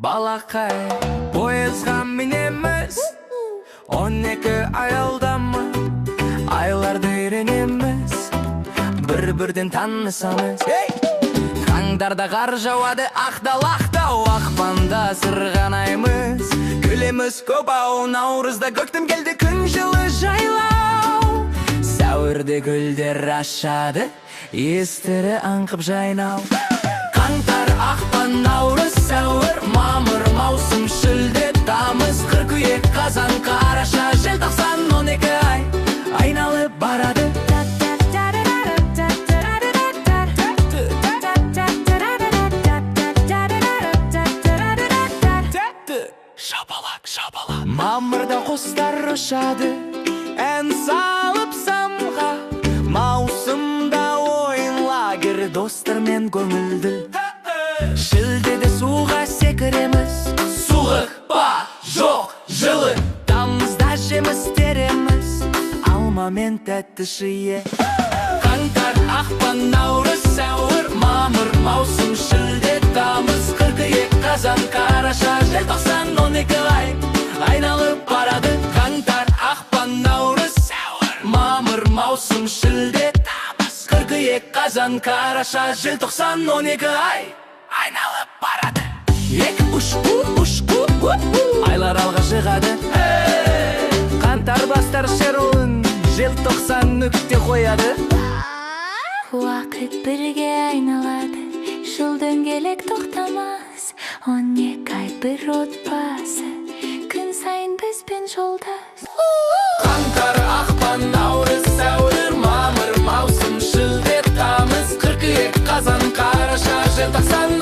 балақай поезға мінеміз, 12 аялдама айларды үйренеміз, бір-бірден танысамыз. Қаңдарда қар жауады, ақталақта ақпанда сырғанаймыз, күлеміз көп ау. Наурызда көктем келді, күн жылы жайлау, сәуірде гүлдер ашады, естері аңқып жайнау. Қаңтар, ақпан, наурыз, сәуір, мамыр, маусым, шілде, тамыз, қыркүйек, қазан, қараша, желтоқсан, 12 ай айналып барады. Шапалақ, шапалақ. Мамырда құстар ұшады, ән салып самға. Маусымда ойын лагер, достармен көңілді. Шілдеде суға секіреміз, суық ба, жоқ, жылы. Тамызда жеміс тереміз, алма мен тәтті шие. Қаңтар, ақпан, наурыз, сәуір, мамыр, маусым, шілде, тамыз, қыркүйек, қазан, қараша, желтоқсан, 12 ай айналып барады. Қаңтар, ақпан, наурыз, сәуір, мамыр, маусым, шілде, тамыз, қыркүйек, қазан, қараша, желтоқсан, 12 ай айналып барады. Айлар алға шығады, қаңтар бастар шерулін, желтоқсан нүкте қояды. Уақыт бірге айналады, жыл дөңгелек тоқтамас, 12 ай бір отбасы, күн сайын бізбен жолдас. Қаңтар, ақпан, наурыз, сәуір, мамыр, маусым, шілде, тамыз, қыркүйек, қазан, қараша, желтоқсан,